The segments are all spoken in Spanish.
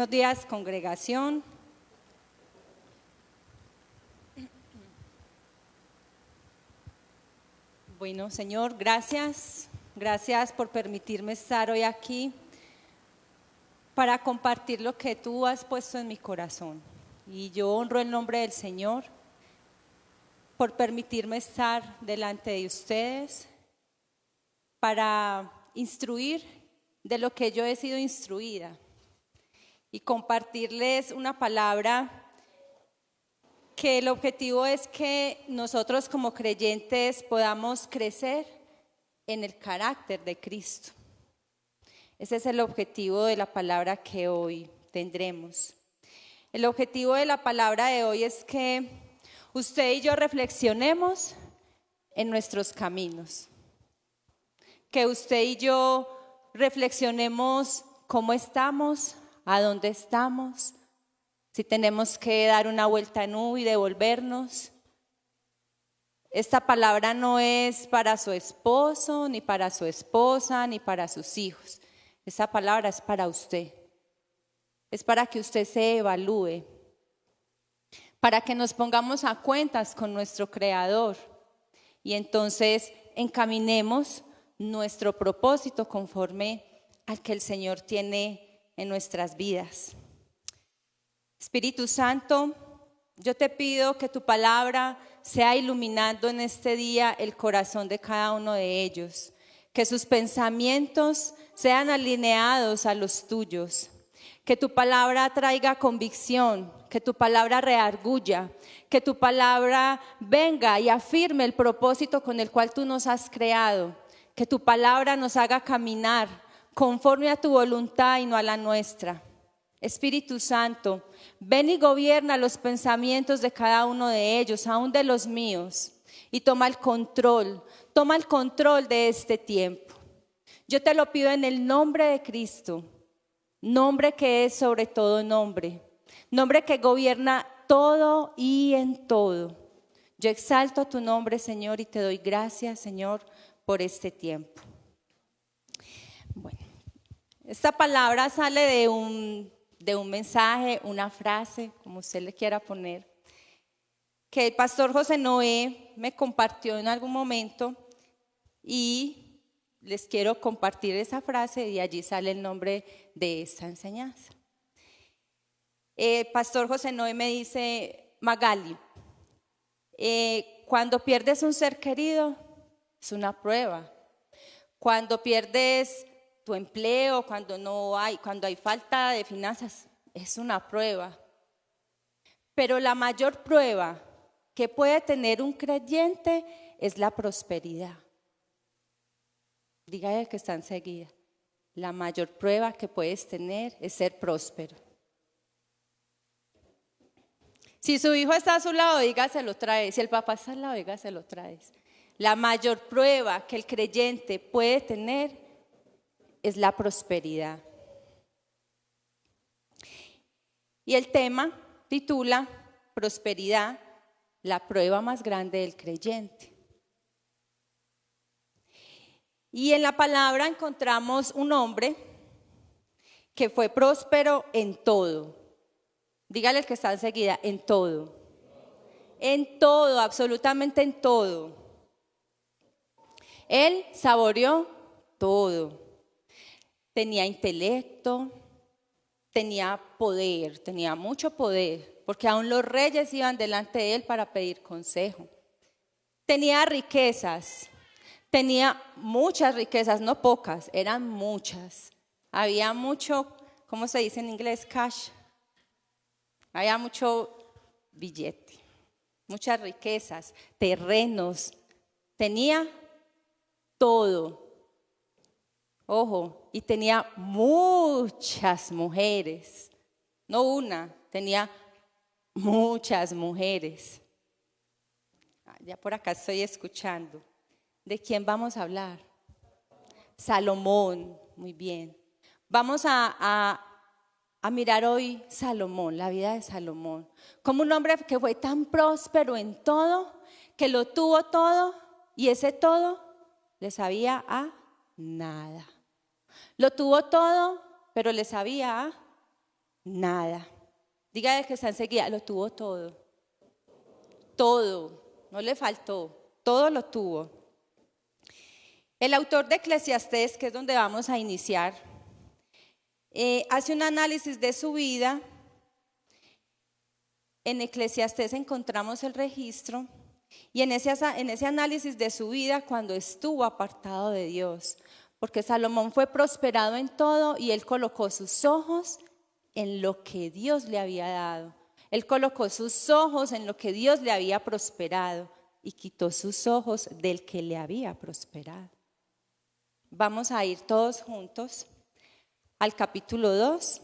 Buenos días, congregación. Bueno, Señor, gracias. Gracias por permitirme estar hoy aquí para compartir lo que tú has puesto en mi corazón. Y yo honro el nombre del Señor por permitirme estar delante de ustedes para instruir de lo que yo he sido instruida y compartirles una palabra que el objetivo es que nosotros como creyentes podamos crecer en el carácter de Cristo. Ese es el objetivo de la palabra que hoy tendremos. El objetivo de la palabra de hoy es que usted y yo reflexionemos en nuestros caminos. Que usted y yo reflexionemos cómo estamos, a dónde estamos, si tenemos que dar una vuelta en U y devolvernos. Esta palabra no es para su esposo, ni para su esposa, ni para sus hijos. Esta palabra es para usted. Es para que usted se evalúe, para que nos pongamos a cuentas con nuestro Creador y entonces encaminemos nuestro propósito conforme al que el Señor tiene en nuestras vidas. Espíritu Santo, yo te pido que tu palabra sea iluminando en este día el corazón de cada uno de ellos, que sus pensamientos sean alineados a los tuyos, que tu palabra traiga convicción, que tu palabra redarguya, que tu palabra venga y afirme el propósito con el cual tú nos has creado, que tu palabra nos haga caminar conforme a tu voluntad y no a la nuestra. Espíritu Santo, ven y gobierna los pensamientos de cada uno de ellos, aún de los míos, y toma el control de este tiempo. Yo te lo pido en el nombre de Cristo, nombre que es sobre todo nombre, nombre que gobierna todo y en todo. Yo exalto tu nombre, Señor, y te doy gracias, Señor, por este tiempo. Bueno, esta palabra sale de un mensaje, una frase, como usted le quiera poner, que el pastor José Noé me compartió en algún momento y les quiero compartir esa frase y allí sale el nombre de esta enseñanza. El pastor José Noé me dice: Magali, cuando pierdes un ser querido es una prueba. Cuando pierdes tu empleo, cuando hay falta de finanzas, es una prueba. Pero la mayor prueba que puede tener un creyente es la prosperidad. Dígale que está enseguida. La mayor prueba que puedes tener es ser próspero. Si su hijo está a su lado, dígaselo traes. Si el papá está al lado, dígaselo traes. La mayor prueba que el creyente puede tener es la prosperidad. Y el tema titula Prosperidad, la prueba más grande del creyente. Y en la palabra encontramos un hombre que fue próspero en todo. Dígale al que está enseguida, en todo. En todo, absolutamente en todo. Él saboreó todo. Tenía intelecto, tenía poder, tenía mucho poder, porque aún los reyes iban delante de él para pedir consejo. Tenía riquezas, tenía muchas riquezas, no pocas, eran muchas. Había mucho, ¿cómo se dice en inglés? Cash. Había mucho billete, muchas riquezas, terrenos, tenía todo. Ojo, y tenía muchas mujeres, no una, tenía muchas mujeres. Ya por acá estoy escuchando. ¿De quién vamos a hablar? Salomón, muy bien. Vamos a mirar hoy Salomón, la vida de Salomón, como un hombre que fue tan próspero en todo, que lo tuvo todo y ese todo le sabía a nada. Lo tuvo todo, pero le sabía a nada. Diga el que está enseguida, lo tuvo todo. Todo, no le faltó, todo lo tuvo. El autor de Eclesiastés, que es donde vamos a iniciar, hace un análisis de su vida. En Eclesiastés encontramos el registro y en ese análisis de su vida cuando estuvo apartado de Dios, porque Salomón fue prosperado en todo y él colocó sus ojos en lo que Dios le había dado. Él colocó sus ojos en lo que Dios le había prosperado y quitó sus ojos del que le había prosperado. Vamos a ir todos juntos al capítulo 2.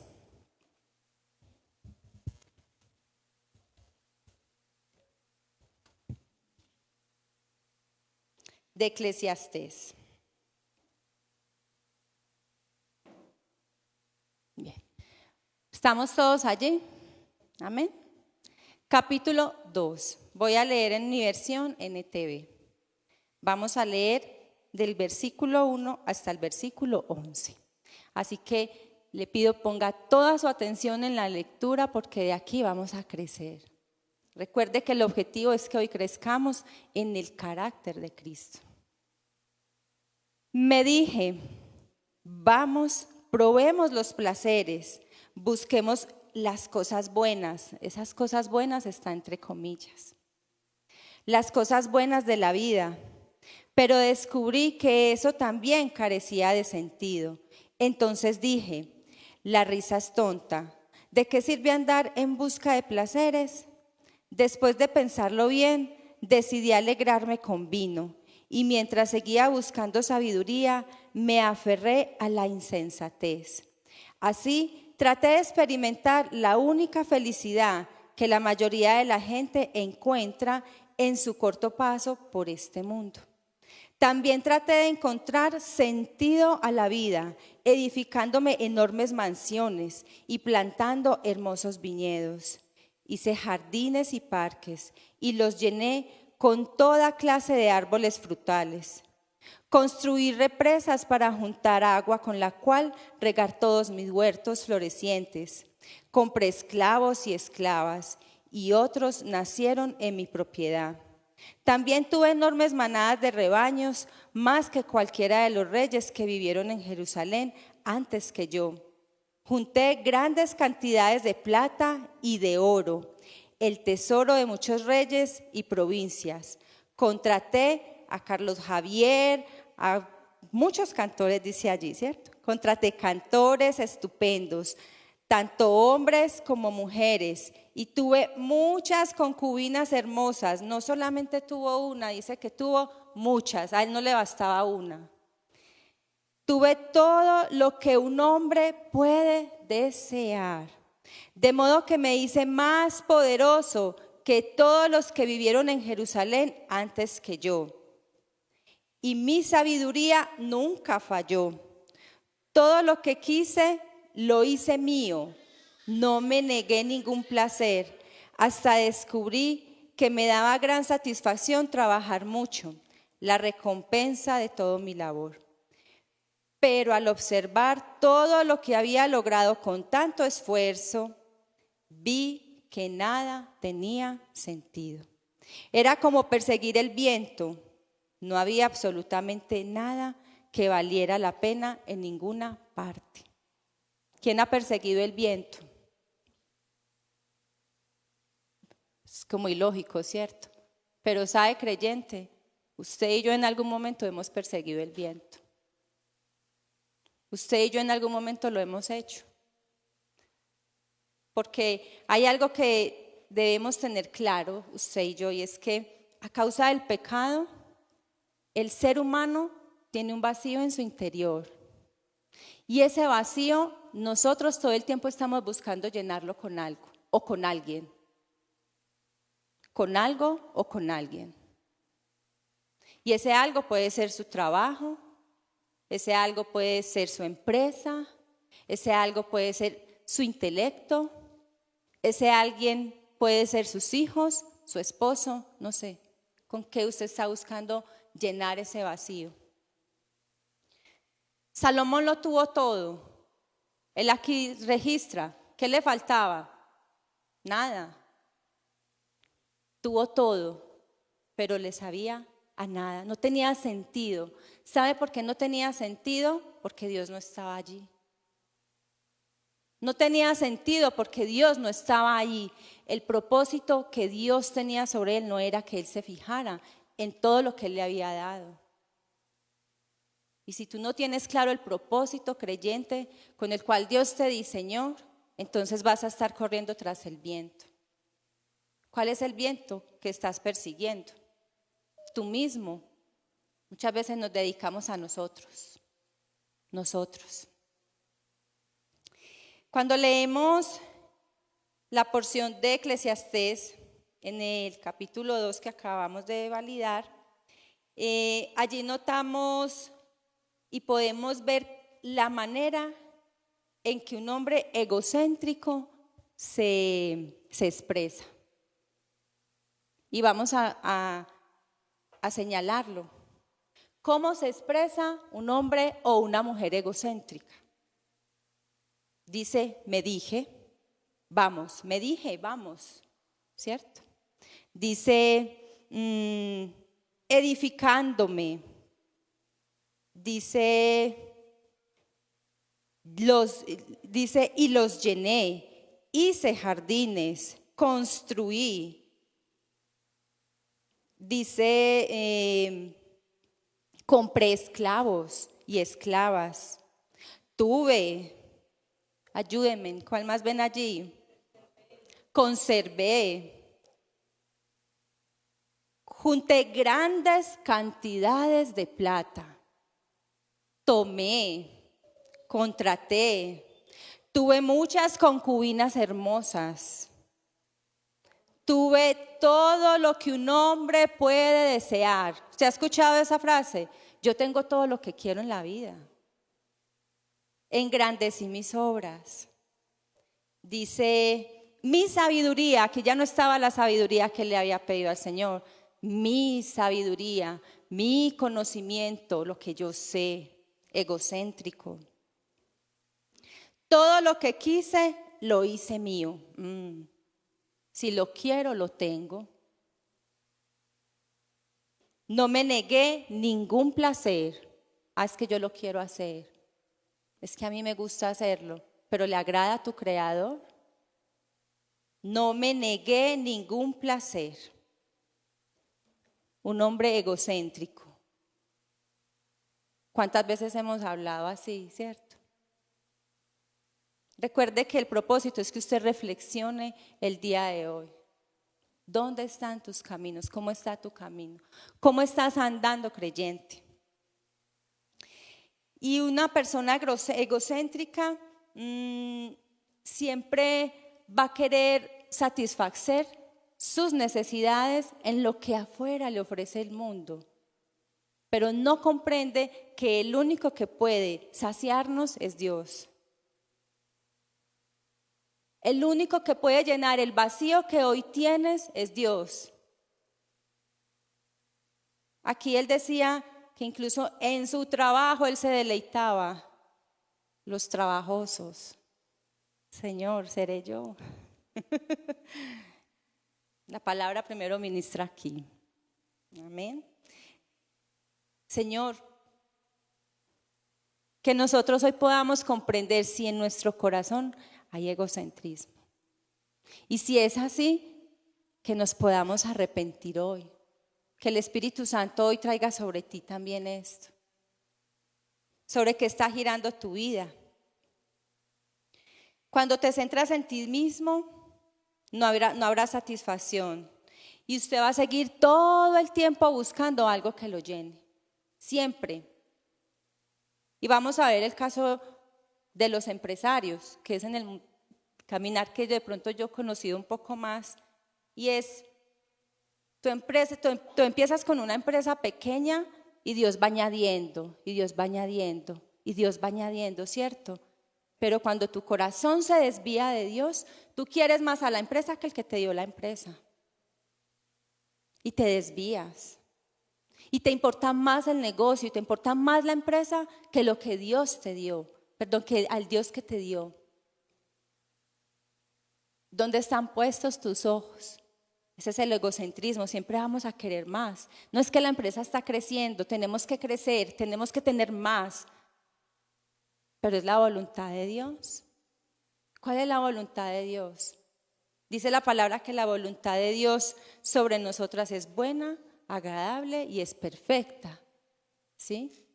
De Eclesiastés. Bien. ¿Estamos todos allí? Amén. Capítulo 2. Voy a leer en mi versión NTV. Vamos a leer del versículo 1 hasta el versículo 11. Así que le pido ponga toda su atención en la lectura porque de aquí vamos a crecer. Recuerde que el objetivo es que hoy crezcamos en el carácter de Cristo. Me dije, vamos, probemos los placeres, busquemos las cosas buenas. Esas cosas buenas están entre comillas. Las cosas buenas de la vida. Pero descubrí que eso también carecía de sentido. Entonces dije, la risa es tonta. ¿De qué sirve andar en busca de placeres? Después de pensarlo bien, decidí alegrarme con vino. Y mientras seguía buscando sabiduría, me aferré a la insensatez. Así, traté de experimentar la única felicidad que la mayoría de la gente encuentra en su corto paso por este mundo. También traté de encontrar sentido a la vida, edificándome enormes mansiones y plantando hermosos viñedos. Hice jardines y parques y los llené con toda clase de árboles frutales. Construí represas para juntar agua con la cual regar todos mis huertos florecientes. Compré esclavos y esclavas y otros nacieron en mi propiedad. También tuve enormes manadas de rebaños, más que cualquiera de los reyes que vivieron en Jerusalén antes que yo. Junté grandes cantidades de plata y de oro, el tesoro de muchos reyes y provincias. Contraté a Carlos Javier, a muchos cantores, dice allí, ¿cierto? Contraté cantores estupendos, tanto hombres como mujeres, y tuve muchas concubinas hermosas. No solamente tuvo una, dice que tuvo muchas, a él no le bastaba una. Tuve todo lo que un hombre puede desear, de modo que me hice más poderoso que todos los que vivieron en Jerusalén antes que yo. Y mi sabiduría nunca falló. Todo lo que quise lo hice mío. No me negué ningún placer, hasta descubrí que me daba gran satisfacción trabajar mucho, la recompensa de todo mi labor. Pero al observar todo lo que había logrado con tanto esfuerzo, vi que nada tenía sentido. Era como perseguir el viento. No había absolutamente nada que valiera la pena en ninguna parte. ¿Quién ha perseguido el viento? Es como ilógico, ¿cierto? Pero sabe, creyente, usted y yo en algún momento hemos perseguido el viento. Usted y yo en algún momento lo hemos hecho. Porque hay algo que debemos tener claro, usted y yo, y es que a causa del pecado, el ser humano tiene un vacío en su interior. Y ese vacío, nosotros todo el tiempo estamos buscando llenarlo con algo o con alguien. Con algo o con alguien. Y ese algo puede ser su trabajo, ese algo puede ser su empresa, ese algo puede ser su intelecto, ese alguien puede ser sus hijos, su esposo, no sé. ¿Con qué usted está buscando llenar ese vacío? Salomón lo tuvo todo. Él aquí registra ¿Qué le faltaba? Nada. Tuvo todo, pero le sabía a nada. No tenía sentido. ¿Sabe por qué no tenía sentido? Porque Dios no estaba allí. No tenía sentido porque Dios no estaba allí. El propósito que Dios tenía sobre él no era que él se fijara en todo lo que él le había dado. Y si tú no tienes claro el propósito creyente con el cual Dios te diseñó, entonces vas a estar corriendo tras el viento. ¿Cuál es el viento que estás persiguiendo? Tú mismo. Muchas veces nos dedicamos a nosotros. Cuando leemos la porción de Eclesiastés en el capítulo 2 que acabamos de validar, allí notamos y podemos ver la manera en que un hombre egocéntrico se expresa. Y vamos a señalarlo. ¿Cómo se expresa un hombre o una mujer egocéntrica? Dice, me dije, vamos, ¿cierto? Dice, edificándome. Dice, y los llené, hice jardines, construí. Dice, compré esclavos y esclavas. Tuve, ayúdenme, ¿cuál más ven allí? Conservé. Junté grandes cantidades de plata. Tomé, contraté. Tuve muchas concubinas hermosas. Tuve todo lo que un hombre puede desear. ¿Usted ha escuchado esa frase? Yo tengo todo lo que quiero en la vida. Engrandecí mis obras. Dice, mi sabiduría, aquí ya no estaba la sabiduría que le había pedido al Señor. Mi sabiduría, mi conocimiento, lo que yo sé, egocéntrico. Todo lo que quise, lo hice mío. Si lo quiero, lo tengo. No me negué ningún placer. Es que yo lo quiero hacer. Es que a mí me gusta hacerlo, pero ¿le agrada a tu Creador? No me negué ningún placer. Un hombre egocéntrico. ¿Cuántas veces hemos hablado así, cierto? Recuerde que el propósito es que usted reflexione el día de hoy. ¿Dónde están tus caminos? ¿Cómo está tu camino? ¿Cómo estás andando, creyente? Y una persona egocéntrica siempre va a querer satisfacer sus necesidades en lo que afuera le ofrece el mundo. Pero no comprende que el único que puede saciarnos es Dios. El único que puede llenar el vacío que hoy tienes es Dios. Aquí él decía que incluso en su trabajo él se deleitaba. Los trabajosos. Señor, seré yo. La palabra primero ministra aquí. Amén. Señor, que nosotros hoy podamos comprender si en nuestro corazón hay egocentrismo. Y si es así, que nos podamos arrepentir hoy. Que el Espíritu Santo hoy traiga sobre ti también esto. Sobre qué está girando tu vida. Cuando te centras en ti mismo, no habrá satisfacción. Y usted va a seguir todo el tiempo buscando algo que lo llene. Siempre. Y vamos a ver el caso de los empresarios, que es en el caminar que de pronto yo he conocido un poco más. Y es, tú empiezas con una empresa pequeña y Dios va añadiendo, y Dios va añadiendo, y Dios va añadiendo, ¿cierto? Pero cuando tu corazón se desvía de Dios, tú quieres más a la empresa que el que te dio la empresa. Y te desvías. Y te importa más el negocio, y te importa más la empresa que lo que Dios te dio. Perdón, que al Dios que te dio. ¿Dónde están puestos tus ojos? Ese es el egocentrismo, siempre vamos a querer más. No es que la empresa está creciendo, tenemos que crecer, tenemos que tener más, pero es la voluntad de Dios. ¿Cuál es la voluntad de Dios? Dice la palabra que la voluntad de Dios sobre nosotras es buena, agradable y es perfecta, ¿sí?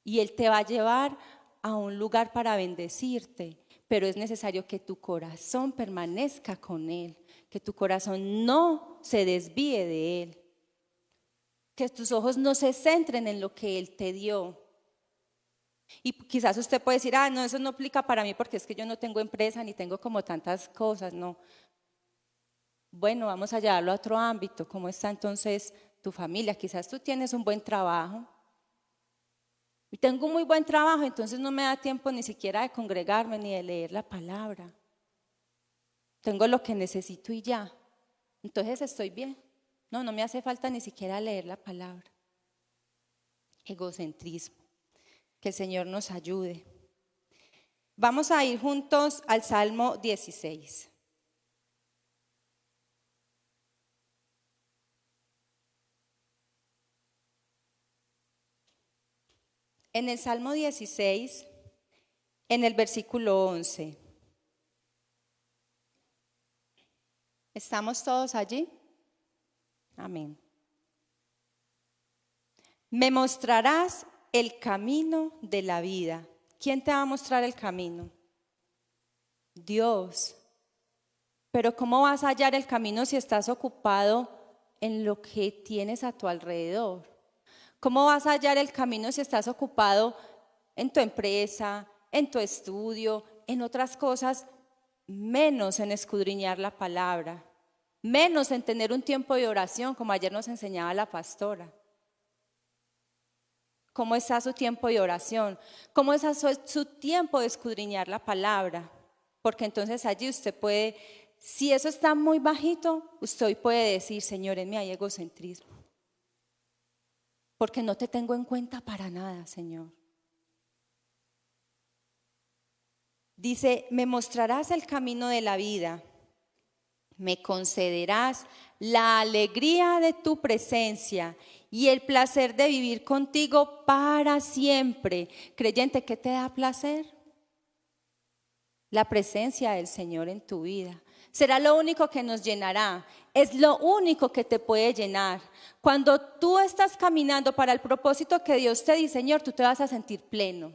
Y Él te va a llevar a un lugar para bendecirte, pero es necesario que tu corazón permanezca con Él, que tu corazón no se desvíe de Él, que tus ojos no se centren en lo que Él te dio. Y quizás usted puede decir, no, eso no aplica para mí porque es que yo no tengo empresa ni tengo como tantas cosas, no. Bueno, vamos a llevarlo a otro ámbito. ¿Cómo está entonces tu familia? Quizás tú tienes un buen trabajo. Y tengo un muy buen trabajo, entonces no me da tiempo ni siquiera de congregarme ni de leer la palabra. Tengo lo que necesito y ya. Entonces estoy bien. No me hace falta ni siquiera leer la palabra. Egocentrismo. Que el Señor nos ayude. Vamos a ir juntos al Salmo 16. En el Salmo 16, en el versículo 11. ¿Estamos todos allí? Amén. Me mostrarás el camino de la vida. ¿Quién te va a mostrar el camino? Dios. Pero ¿cómo vas a hallar el camino si estás ocupado en lo que tienes a tu alrededor? ¿Cómo vas a hallar el camino si estás ocupado en tu empresa, en tu estudio, en otras cosas, menos en escudriñar la palabra, menos en tener un tiempo de oración, como ayer nos enseñaba la pastora? ¿Cómo está su tiempo de oración? ¿Cómo está su tiempo de escudriñar la palabra? Porque entonces allí usted puede, si eso está muy bajito, usted hoy puede decir, Señor, en mí hay egocentrismo. Porque no te tengo en cuenta para nada, Señor. Dice, me mostrarás el camino de la vida, me concederás la alegría de tu presencia y el placer de vivir contigo para siempre. Creyente, ¿qué te da placer? La presencia del Señor en tu vida. Será lo único que nos llenará, es lo único que te puede llenar. Cuando tú estás caminando para el propósito que Dios te diseñó, tú te vas a sentir pleno.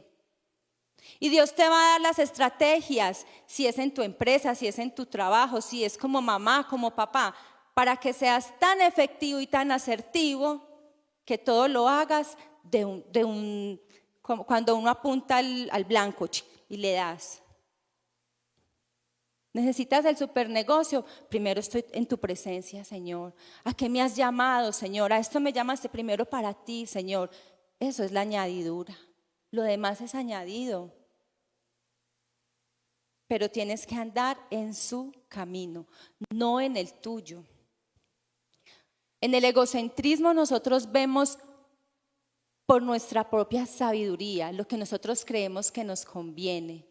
Y Dios te va a dar las estrategias, si es en tu empresa, si es en tu trabajo, si es como mamá, como papá, para que seas tan efectivo y tan asertivo que todo lo hagas como cuando uno apunta al blanco y le das. Necesitas el supernegocio. Primero estoy en tu presencia, Señor. ¿A qué me has llamado, Señor? A esto me llamaste primero para ti, Señor. Eso es la añadidura. Lo demás es añadido. Pero tienes que andar en su camino, no en el tuyo. En el egocentrismo nosotros vemos por nuestra propia sabiduría lo que nosotros creemos que nos conviene.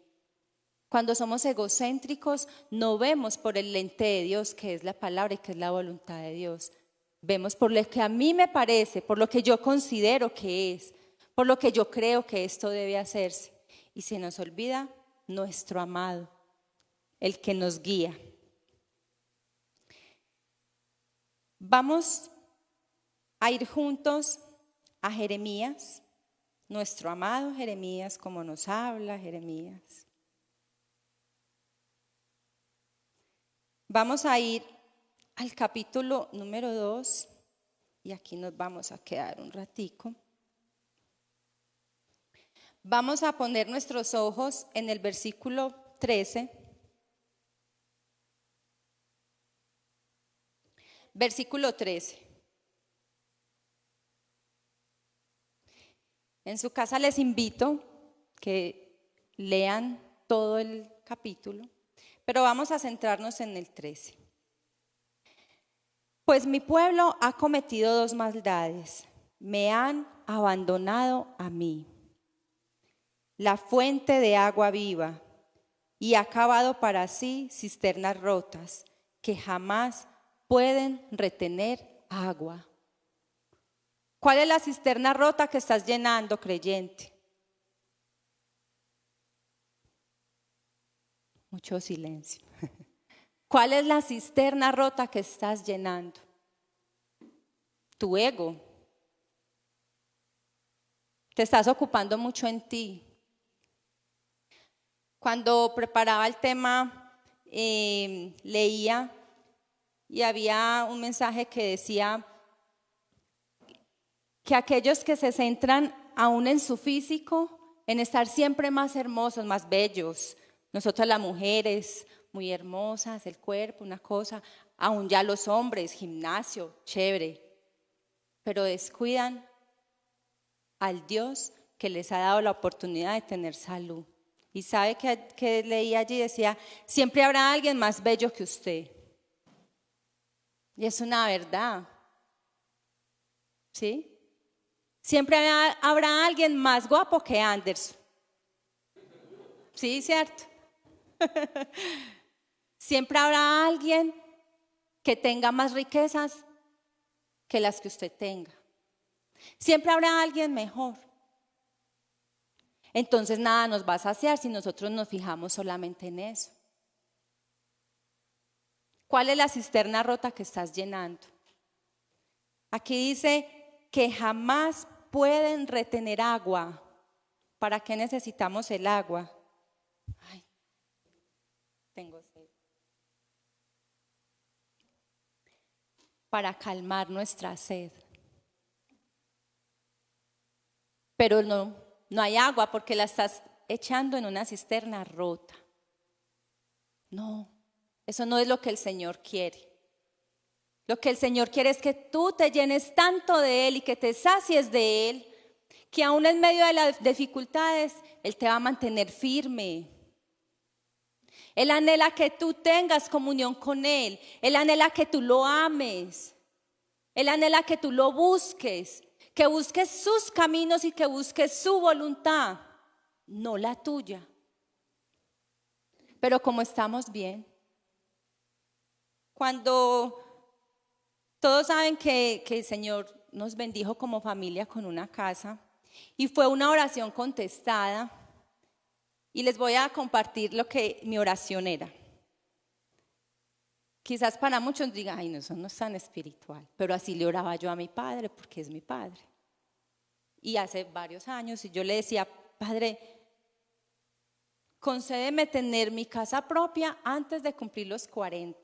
Cuando somos egocéntricos, no vemos por el lente de Dios, que es la palabra y que es la voluntad de Dios. Vemos por lo que a mí me parece, por lo que yo considero que es, por lo que yo creo que esto debe hacerse. Y se nos olvida nuestro amado, el que nos guía. Vamos a ir juntos a Jeremías, nuestro amado Jeremías, como nos habla Jeremías. Vamos a ir al capítulo número 2 y aquí nos vamos a quedar un ratico. Vamos a poner nuestros ojos en el versículo 13. Versículo 13. En su casa les invito que lean todo el capítulo. Pero vamos a centrarnos en el 13. Pues mi pueblo ha cometido 2 maldades. Me han abandonado a mí, la fuente de agua viva, y ha cavado para sí cisternas rotas que jamás pueden retener agua. ¿Cuál es la cisterna rota que estás llenando, creyente? Mucho silencio. ¿Cuál es la cisterna rota que estás llenando? Tu ego. Te estás ocupando mucho en ti. Cuando preparaba el tema, leía y había un mensaje que decía que aquellos que se centran aún en su físico, en estar siempre más hermosos, más bellos, nosotras las mujeres, muy hermosas, el cuerpo, una cosa, aún ya los hombres, gimnasio, chévere, pero descuidan al Dios que les ha dado la oportunidad de tener salud. Y sabe que leí allí, decía, siempre habrá alguien más bello que usted. Y es una verdad, ¿sí? Siempre habrá alguien más guapo que Anderson. ¿Sí, cierto? Siempre habrá alguien que tenga más riquezas que las que usted tenga. Siempre habrá alguien mejor. Entonces nada nos va a saciar si nosotros nos fijamos solamente en eso. ¿Cuál es la cisterna rota que estás llenando? Aquí dice que jamás pueden retener agua. ¿Para qué necesitamos el agua? Ay, tengo sed. Para calmar nuestra sed. Pero no hay agua porque la estás echando en una cisterna rota. No, eso no es lo que el Señor quiere. Lo que el Señor quiere es que tú te llenes tanto de Él y que te sacies de Él, que aún en medio de las dificultades, Él te va a mantener firme. Él anhela que tú tengas comunión con Él. Él anhela que tú lo ames. Él anhela que tú lo busques. Que busques sus caminos y que busques su voluntad, no la tuya. Pero como estamos bien, cuando todos saben que el Señor nos bendijo como familia con una casa y fue una oración contestada, y les voy a compartir lo que mi oración era. Quizás para muchos digan, ay, no, eso no es tan espiritual, pero así le oraba yo a mi padre porque es mi padre. Y hace varios años, y yo le decía, Padre, concédeme tener mi casa propia antes de cumplir los 40.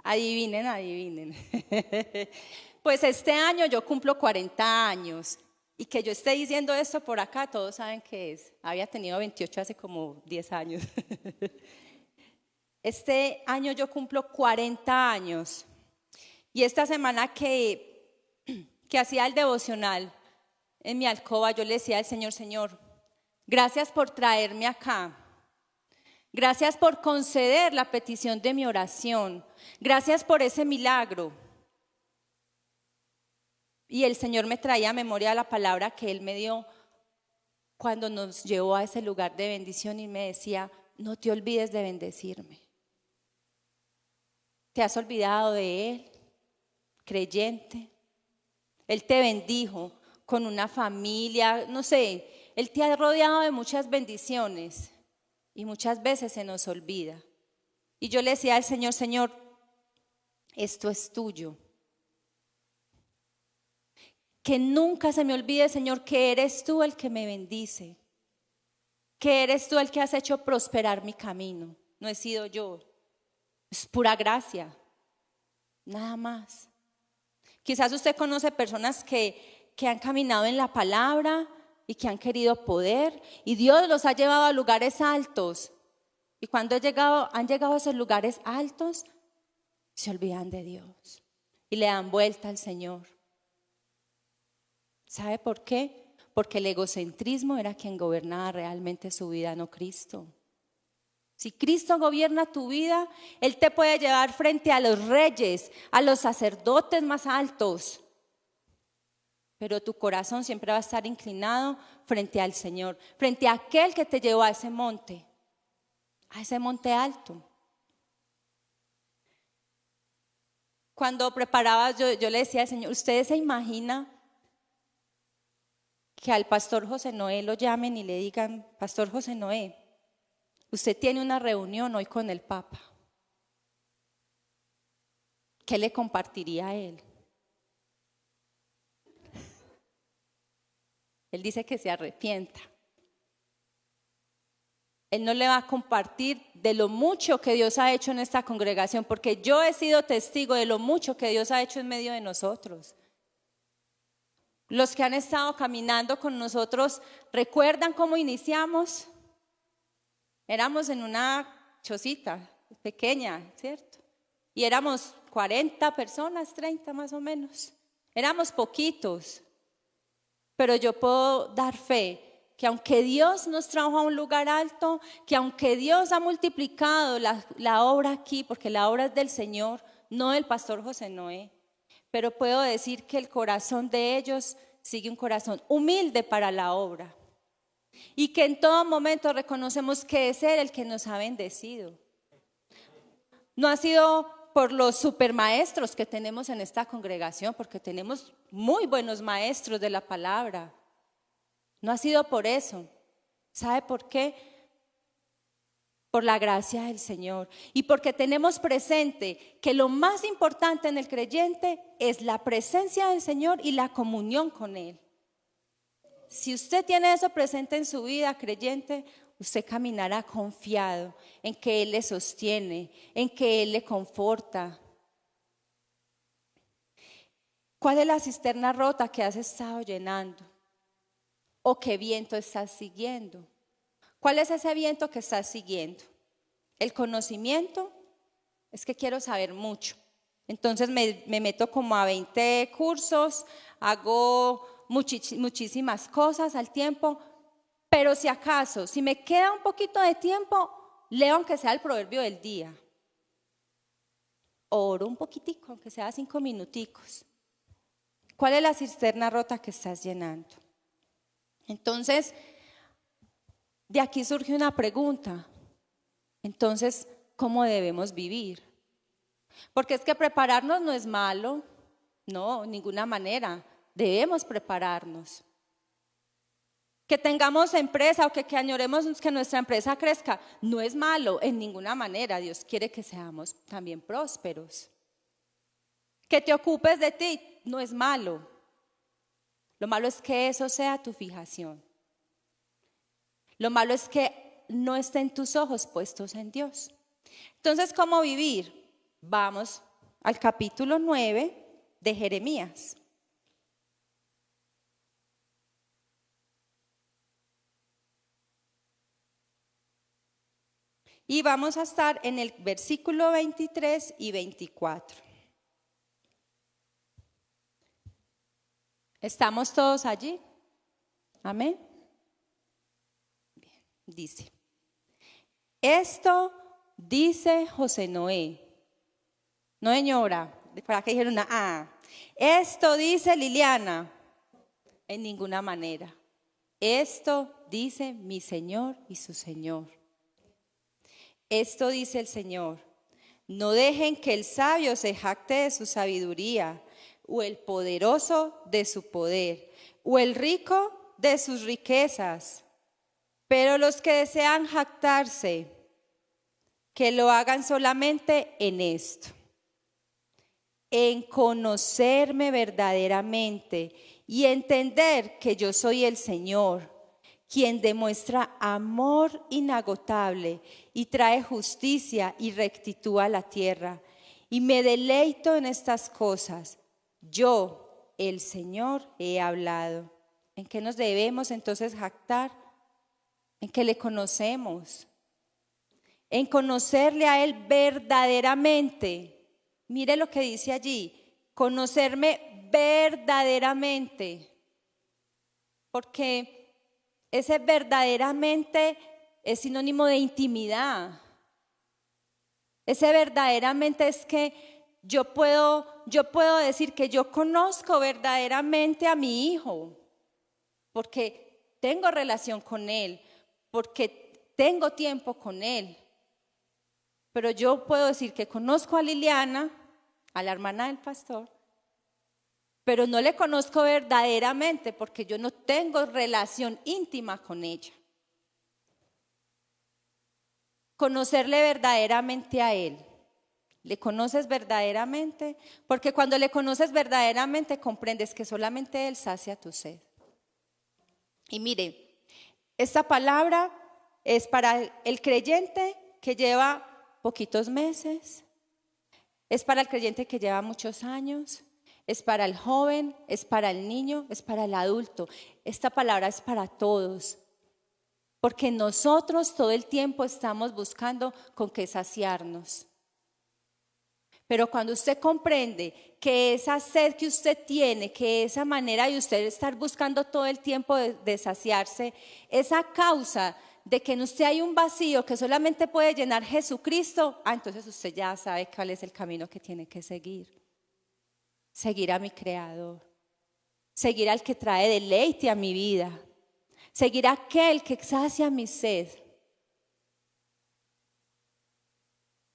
Adivinen. Pues este año yo cumplo 40 años. Y que yo esté diciendo esto por acá, todos saben qué es. Había tenido 28 hace como 10 años. Este año yo cumplo 40 años. Y esta semana que hacía el devocional en mi alcoba, yo le decía al Señor, Señor, gracias por traerme acá. Gracias por conceder la petición de mi oración. Gracias por ese milagro. Y el Señor me traía a memoria la palabra que Él me dio cuando nos llevó a ese lugar de bendición y me decía, no te olvides de bendecirme. ¿Te has olvidado de Él, creyente? Él te bendijo con una familia, no sé, Él te ha rodeado de muchas bendiciones y muchas veces se nos olvida. Y yo le decía al Señor, Señor, esto es tuyo. Que nunca se me olvide, Señor, que eres tú el que me bendice, que eres tú el que has hecho prosperar mi camino. No he sido yo, es pura gracia, nada más. Quizás usted conoce personas que han caminado en la palabra y que han querido poder y Dios los ha llevado a lugares altos. Y cuando han llegado a esos lugares altos, se olvidan de Dios y le dan vuelta al Señor. ¿Sabe por qué? Porque el egocentrismo era quien gobernaba realmente su vida, no Cristo. Si Cristo gobierna tu vida, Él te puede llevar frente a los reyes, a los sacerdotes más altos. Pero tu corazón siempre va a estar inclinado frente al Señor, frente a aquel que te llevó a ese monte alto. Cuando preparaba, yo le decía al Señor, ¿ustedes se imaginan que al pastor José Noé lo llamen y le digan, Pastor José Noé, usted tiene una reunión hoy con el Papa? ¿Qué le compartiría a él? Él dice que se arrepienta. Él no le va a compartir de lo mucho que Dios ha hecho en esta congregación, porque yo he sido testigo de lo mucho que Dios ha hecho en medio de nosotros. Los que han estado caminando con nosotros, ¿recuerdan cómo iniciamos? Éramos en una chocita pequeña, ¿cierto? Y éramos 40 personas, 30 más o menos. Éramos poquitos, pero yo puedo dar fe que aunque Dios nos trajo a un lugar alto, que aunque Dios ha multiplicado la obra aquí, porque la obra es del Señor, no del pastor José Noé, pero puedo decir que el corazón de ellos sigue un corazón humilde para la obra y que en todo momento reconocemos que es Él el que nos ha bendecido. No ha sido por los supermaestros que tenemos en esta congregación, porque tenemos muy buenos maestros de la palabra. No ha sido por eso. ¿Sabe por qué? Por la gracia del Señor y porque tenemos presente que lo más importante en el creyente es la presencia del Señor y la comunión con Él. Si usted tiene eso presente en su vida, creyente, usted caminará confiado en que Él le sostiene, en que Él le conforta. ¿Cuál es la cisterna rota que has estado llenando? ¿O qué viento estás siguiendo? ¿Cuál es ese viento que estás siguiendo? ¿El conocimiento? Es que quiero saber mucho. Entonces me meto como a 20 cursos, hago muchísimas cosas al tiempo, pero si acaso, si me queda un poquito de tiempo, leo aunque sea el proverbio del día. Oro un poquitico, aunque sea 5 minuticos. ¿Cuál es la cisterna rota que estás llenando? Entonces, de aquí surge una pregunta. Entonces, ¿cómo debemos vivir? Porque es que prepararnos no es malo, no, de ninguna manera. Debemos prepararnos. Que tengamos empresa o que añoremos que nuestra empresa crezca, no es malo en ninguna manera. Dios quiere que seamos también prósperos. Que te ocupes de ti no es malo. Lo malo es que eso sea tu fijación. Lo malo es que no estén tus ojos puestos en Dios. Entonces, ¿cómo vivir? Vamos al capítulo 9 de Jeremías. Y vamos a estar en el versículo 23 y 24. ¿Estamos todos allí? Amén. Bien, dice, esto dice José Noé. No, señora, para que dijeron una Esto dice Liliana. En ninguna manera. Esto dice mi Señor y su Señor. Esto dice el Señor. No dejen que el sabio se jacte de su sabiduría, o el poderoso de su poder, o el rico de sus riquezas. Pero los que desean jactarse, que lo hagan solamente en esto, en conocerme verdaderamente y entender que yo soy el Señor, quien demuestra amor inagotable y trae justicia y rectitud a la tierra. Y me deleito en estas cosas. Yo, el Señor, he hablado. ¿En qué nos debemos entonces jactar? En que le conocemos, en conocerle a Él verdaderamente. Mire lo que dice allí, conocerme verdaderamente, porque ese verdaderamente es sinónimo de intimidad. Ese verdaderamente es que yo puedo decir que yo conozco verdaderamente a mi hijo, porque tengo relación con Él, porque tengo tiempo con Él. Pero yo puedo decir que conozco a Liliana, a la hermana del pastor, pero no le conozco verdaderamente porque yo no tengo relación íntima con ella. Conocerle verdaderamente a Él. ¿Le conoces verdaderamente? Porque cuando le conoces verdaderamente comprendes que solamente Él sacia tu sed. Y mire, esta palabra es para el creyente que lleva poquitos meses, es para el creyente que lleva muchos años, es para el joven, es para el niño, es para el adulto. Esta palabra es para todos, porque nosotros todo el tiempo estamos buscando con qué saciarnos. Pero cuando usted comprende que esa sed que usted tiene, que esa manera de usted estar buscando todo el tiempo de saciarse, esa causa de que en usted hay un vacío que solamente puede llenar Jesucristo, entonces usted ya sabe cuál es el camino que tiene que seguir. Seguir a mi Creador, seguir al que trae deleite a mi vida, seguir a aquel que sacia mi sed.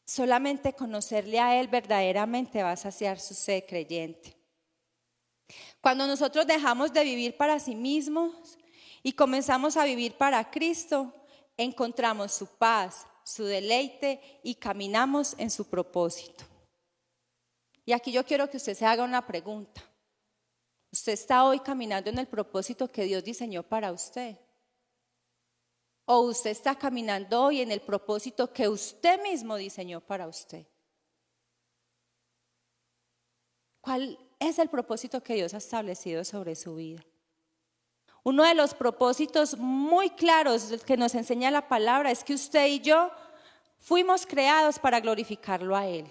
Solamente conocerle a Él verdaderamente va a saciar su sed creyente. Cuando nosotros dejamos de vivir para sí mismos y comenzamos a vivir para Cristo, encontramos su paz, su deleite y caminamos en su propósito. Y aquí yo quiero que usted se haga una pregunta. ¿Usted está hoy caminando en el propósito que Dios diseñó para usted? ¿O usted está caminando hoy en el propósito que usted mismo diseñó para usted? ¿Cuál es el propósito que Dios ha establecido sobre su vida? Uno de los propósitos muy claros que nos enseña la palabra es que usted y yo fuimos creados para glorificarlo a Él.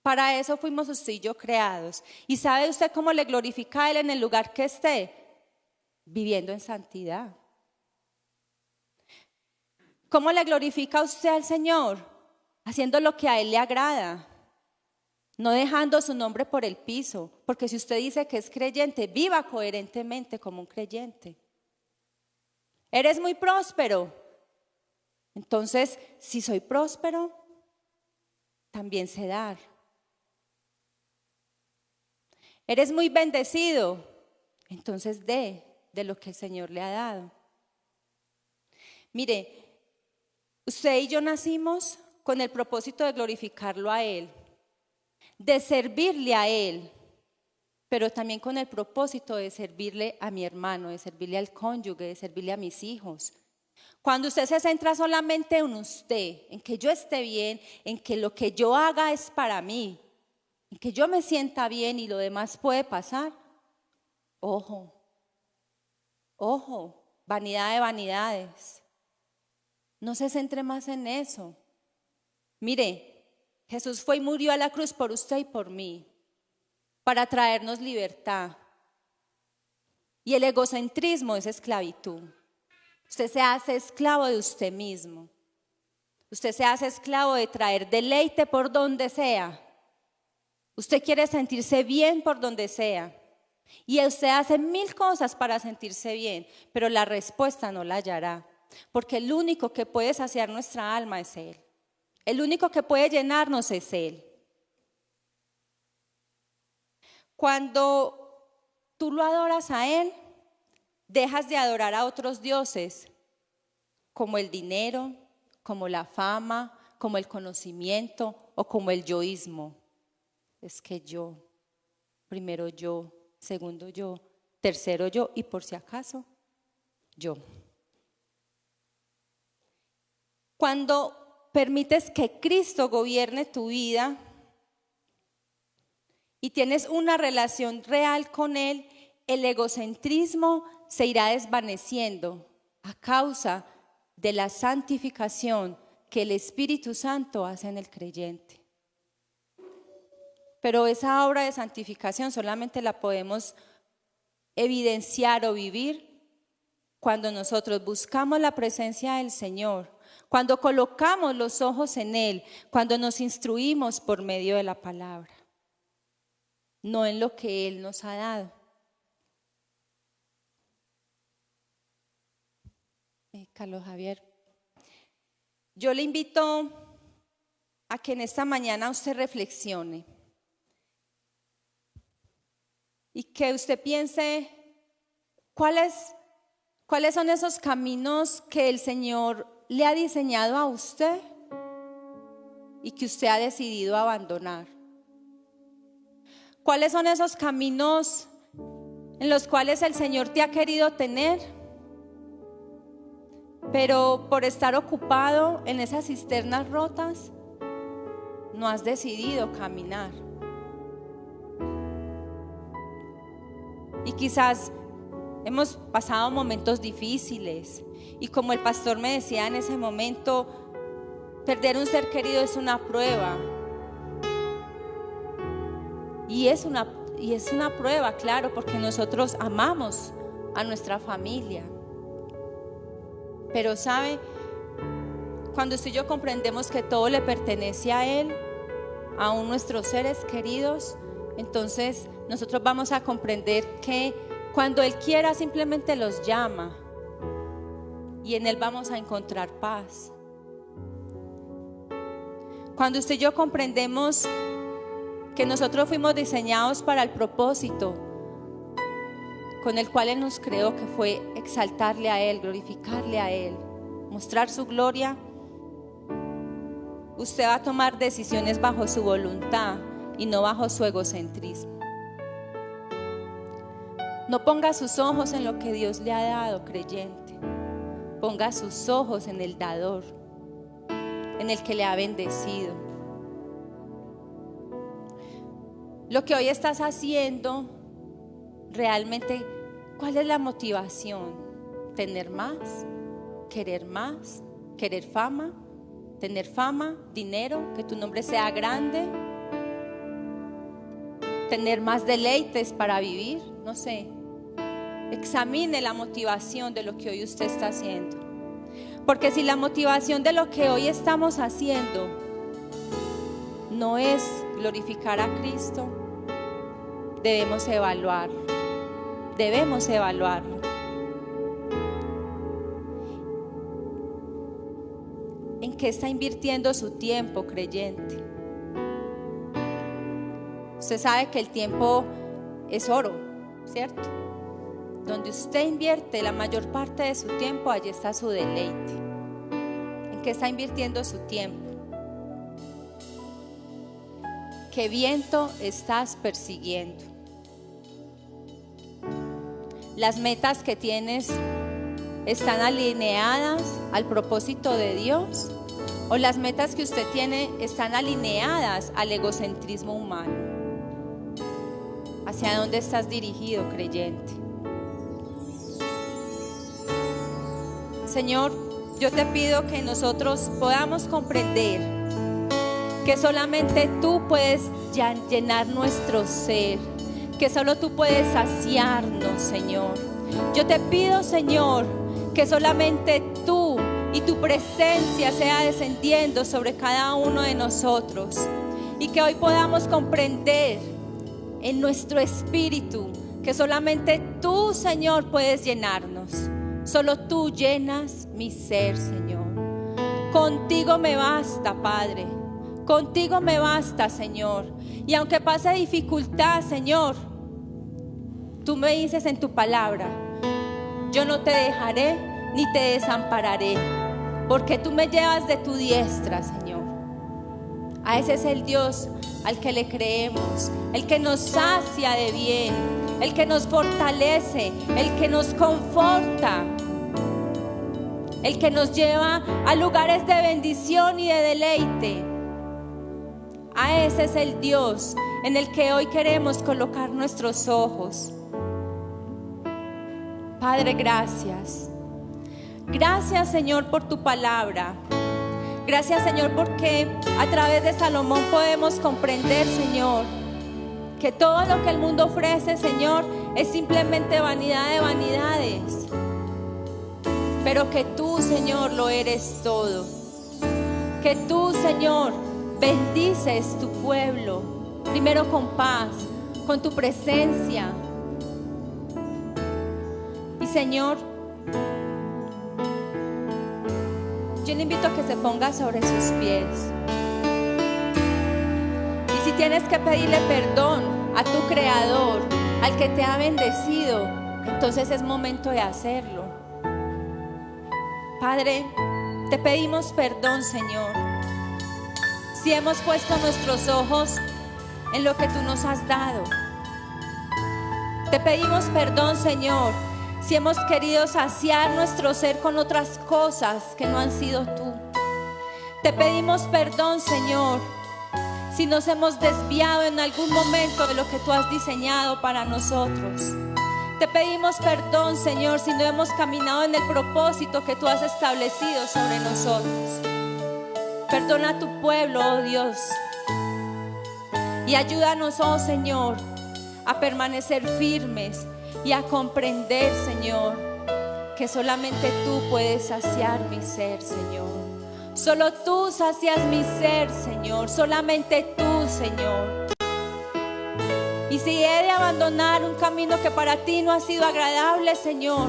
Para eso fuimos usted y yo creados. ¿Y sabe usted cómo le glorifica a Él en el lugar que esté? Viviendo en santidad. ¿Cómo le glorifica usted al Señor? Haciendo lo que a Él le agrada. No dejando su nombre por el piso. Porque si usted dice que es creyente, viva coherentemente como un creyente. ¿Eres muy próspero? Entonces, si soy próspero, también sé dar. ¿Eres muy bendecido? Entonces de lo que el Señor le ha dado. Mire, usted y yo nacimos con el propósito de glorificarlo a Él, de servirle a Él, pero también con el propósito de servirle a mi hermano, de servirle al cónyuge, de servirle a mis hijos. Cuando usted se centra solamente en usted, en que yo esté bien, en que lo que yo haga es para mí, en que yo me sienta bien y lo demás puede pasar, ojo, vanidad de vanidades. No se centre más en eso. Mire, Jesús fue y murió a la cruz por usted y por mí, para traernos libertad. Y el egocentrismo es esclavitud. Usted se hace esclavo de usted mismo. Usted se hace esclavo de traer deleite por donde sea. Usted quiere sentirse bien por donde sea. Y usted hace 1000 cosas para sentirse bien, pero la respuesta no la hallará. Porque el único que puede saciar nuestra alma es Él. El único que puede llenarnos es Él. Cuando tú lo adoras a Él, dejas de adorar a otros dioses, como el dinero, como la fama, como el conocimiento o como el yoísmo. Es que yo, primero yo, segundo yo, tercero yo y por si acaso, yo. Cuando permites que Cristo gobierne tu vida y tienes una relación real con Él, el egocentrismo se irá desvaneciendo a causa de la santificación que el Espíritu Santo hace en el creyente. Pero esa obra de santificación solamente la podemos evidenciar o vivir cuando nosotros buscamos la presencia del Señor, cuando colocamos los ojos en Él, cuando nos instruimos por medio de la palabra, no en lo que Él nos ha dado. Carlos Javier. Yo le invito a que en esta mañana usted reflexione y que usted piense cuáles son esos caminos que el Señor le ha diseñado a usted y que usted ha decidido abandonar. ¿Cuáles son esos caminos en los cuales el Señor te ha querido tener, pero por estar ocupado en esas cisternas rotas no has decidido caminar? Y quizás hemos pasado momentos difíciles y, como el pastor me decía en ese momento, perder un ser querido es una prueba. Y es una prueba, claro, porque nosotros amamos a nuestra familia. Pero ¿sabe? Cuando usted y yo comprendemos que todo le pertenece a Él, aún nuestros seres queridos, entonces nosotros vamos a comprender que cuando Él quiera simplemente los llama y en Él vamos a encontrar paz. Cuando usted y yo comprendemos que nosotros fuimos diseñados para el propósito con el cual Él nos creó, que fue exaltarle a Él, glorificarle a Él, mostrar su gloria, usted va a tomar decisiones bajo su voluntad y no bajo su egocentrismo. No ponga sus ojos en lo que Dios le ha dado, creyente. Ponga sus ojos en el dador, en el que le ha bendecido. Lo que hoy estás haciendo, realmente, ¿cuál es la motivación? ¿Tener más? ¿Querer fama? ¿Tener fama? ¿Dinero? ¿Que tu nombre sea grande? ¿Tener más deleites para vivir? No sé. Examine la motivación de lo que hoy usted está haciendo. Porque si la motivación de lo que hoy estamos haciendo no es glorificar a Cristo, debemos evaluarlo. ¿En qué está invirtiendo su tiempo, creyente? Usted sabe que el tiempo es oro, ¿cierto? Donde usted invierte la mayor parte de su tiempo, allí está su deleite. ¿En qué está invirtiendo su tiempo? ¿Qué viento estás persiguiendo? ¿Las metas que tienes están alineadas al propósito de Dios? ¿O las metas que usted tiene están alineadas al egocentrismo humano? ¿Hacia dónde estás dirigido, creyente? Señor, yo te pido que nosotros podamos comprender que solamente tú puedes llenar nuestro ser, que solo tú puedes saciarnos, Señor. Yo te pido, Señor, que solamente tú y tu presencia sea descendiendo sobre cada uno de nosotros, y que hoy podamos comprender en nuestro espíritu que solamente tú, Señor, puedes llenarnos. Solo tú llenas mi ser, Señor. Contigo me basta, Padre. Contigo me basta, Señor. Y aunque pase dificultad, Señor, tú me dices en tu palabra: yo no te dejaré ni te desampararé, porque tú me llevas de tu diestra, Señor. A ese es el Dios al que le creemos, el que nos sacia de bien, el que nos fortalece, el que nos conforta, el que nos lleva a lugares de bendición y de deleite. A ese es el Dios en el que hoy queremos colocar nuestros ojos. Padre, gracias. Gracias, Señor, por tu palabra. Gracias, Señor, porque a través de Salomón podemos comprender, Señor, que todo lo que el mundo ofrece, Señor, es simplemente vanidad de vanidades, pero que tú, Señor, lo eres todo. Que tú, Señor, bendices tu pueblo, primero con paz, con tu presencia. Y, Señor, yo le invito a que se ponga sobre sus pies. Y si tienes que pedirle perdón a tu Creador, al que te ha bendecido, entonces es momento de hacerlo. Padre, te pedimos perdón, Señor, si hemos puesto nuestros ojos en lo que tú nos has dado. Te pedimos perdón, Señor, si hemos querido saciar nuestro ser con otras cosas que no han sido tú. Te pedimos perdón, Señor, si nos hemos desviado en algún momento de lo que tú has diseñado para nosotros. Te pedimos perdón, Señor, si no hemos caminado en el propósito que tú has establecido sobre nosotros. Perdona a tu pueblo, oh Dios, y ayúdanos, oh Señor, a permanecer firmes y a comprender, Señor, que solamente tú puedes saciar mi ser, Señor. Solo tú sacias mi ser, Señor. Solamente tú, Señor. Y si he de abandonar un camino que para ti no ha sido agradable, Señor,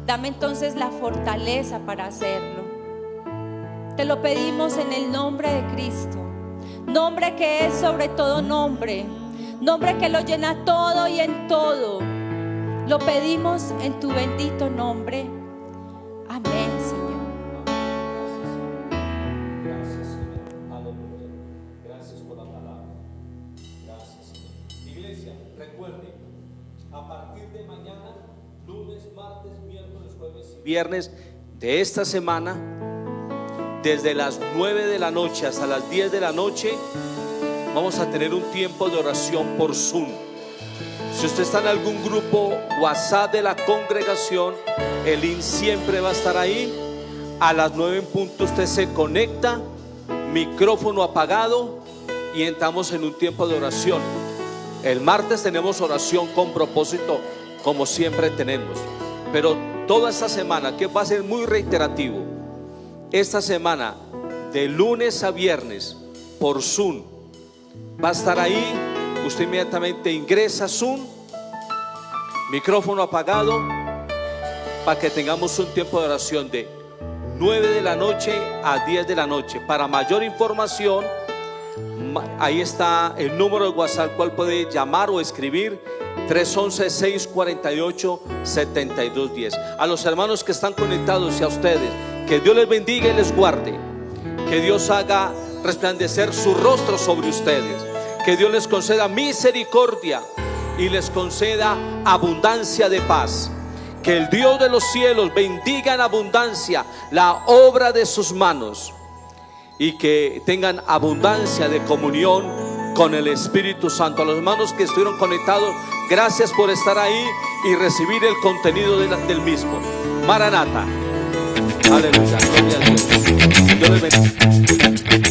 dame entonces la fortaleza para hacerlo. Te lo pedimos en el nombre de Cristo, nombre que es sobre todo nombre, nombre que lo llena todo y en todo. Lo pedimos en tu bendito nombre. Amén, Señor. Gracias, Señor. Aleluya. Gracias por la palabra. Gracias, Señor. Iglesia, recuerden, a partir de mañana, lunes, martes, miércoles, jueves y viernes de esta semana, desde las 9 de la noche hasta las 10 de la noche, vamos a tener un tiempo de oración por Zoom. Si usted está en algún grupo WhatsApp de la congregación, el link siempre va a estar ahí. A las 9 en punto usted se conecta, micrófono apagado, y entramos en un tiempo de oración. El martes tenemos oración con propósito, como siempre tenemos. Pero toda esta semana, que va a ser muy reiterativo, esta semana de lunes a viernes por Zoom va a estar ahí. Usted inmediatamente ingresa a Zoom, micrófono apagado, para que tengamos un tiempo de oración de 9 de la noche a 10 de la noche. Para mayor información, ahí está el número de WhatsApp, cual puede llamar o escribir: 311-648-7210. A los hermanos que están conectados y a ustedes, que Dios les bendiga y les guarde. Que Dios haga resplandecer su rostro sobre ustedes. Que Dios les conceda misericordia y les conceda abundancia de paz. Que el Dios de los cielos bendiga en abundancia la obra de sus manos, y que tengan abundancia de comunión con el Espíritu Santo. A los hermanos que estuvieron conectados, gracias por estar ahí y recibir el contenido del mismo. Maranata. Aleluya. Gloria a Dios. Dios les bendiga.